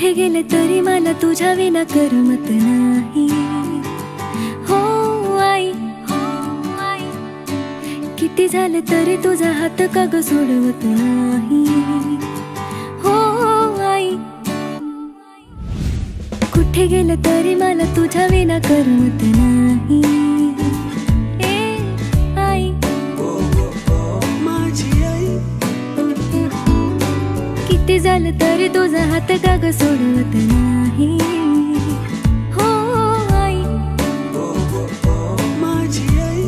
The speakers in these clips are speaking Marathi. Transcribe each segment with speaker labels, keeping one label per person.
Speaker 1: कुठे गेले तरी मला तुझ्या विना करमत नाही. हो आई, किती झाले तरी तुझा हात का ग सोडवत नाही. हो आई, कुठे गेले तरी मला तुझ्या विना करमत नाही. आई,
Speaker 2: माझी आई,
Speaker 1: किती झालं तरी तुझा हात का ग सोडवत नाही. हो आई,
Speaker 2: माझी आई,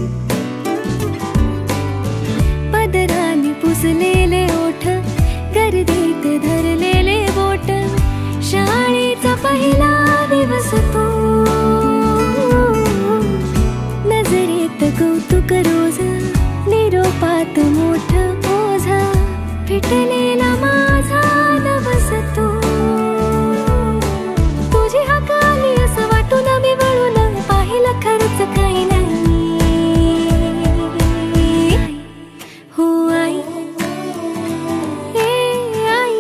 Speaker 1: पदराने पुसलेले ओठ, गर्दीत धरलेले बोट, शाळेचा पहिला दिवस तू, नजरेत कौतुक रोज, निरोपात मोठ ओझ, फिटलेला माझा नवस तू. तुझी हाक आली असं वाटून मी वळून पाहिलं खरंच काही नाही. हो आई, आई,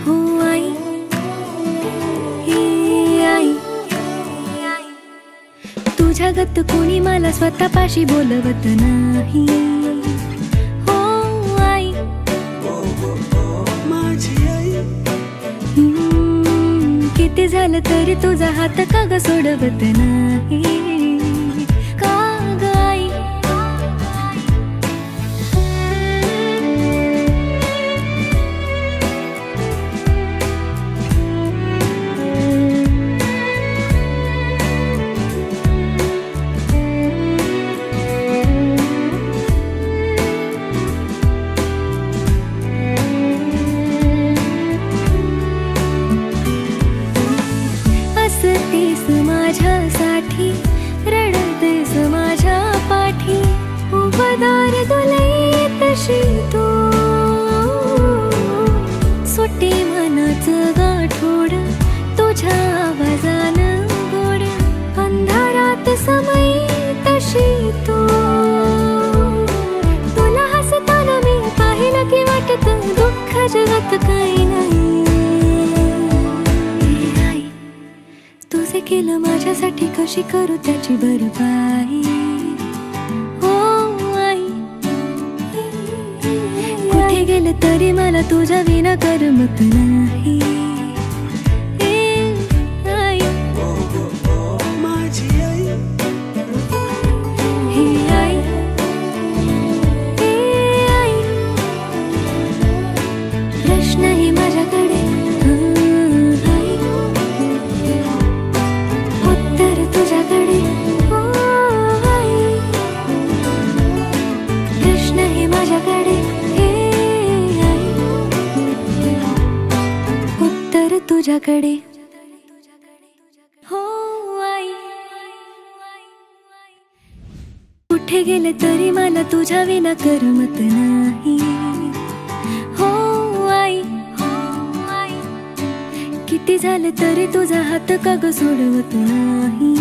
Speaker 1: हो आई, आई, तुझ्या गत कोणी मला स्वतःपाशी बोलवत नाही. हो आई,
Speaker 2: माझी आई,
Speaker 1: किती झालं तरी तुझा हात का ग सोडवत नाही. का ग आई, हसतेस माझ्यासाठी, रडतेस माझ्या पाठी, उबदार दुलई तशी तू, सुटे मनाचं गाठोड तुझ्या आवाजानं गोड, अंधारात समयी तशी तू. तुला हसताना मी पाहिलं की वाटत दुःख जगत काही नाही. तुझे केलं माझ्यासाठी कशी करू त्याची भरपाई. हो आई, कुठे गेले तरी मला तुझ्या विना करमत नाही. आई,
Speaker 2: माझी आई,
Speaker 1: आई, आई, प्रश्नही माझ्याकडे, उत्तर तुझ्याकडे. हो आई, प्रश्नही माझ्याकडे, आई, उत्तर तुझ्याकडे. हो आई, कुठे गेले तरी मला तुझ्या विना करमत नाही. हो आई, किती झाले तरी तुझा हात का ग सोडवत नाही.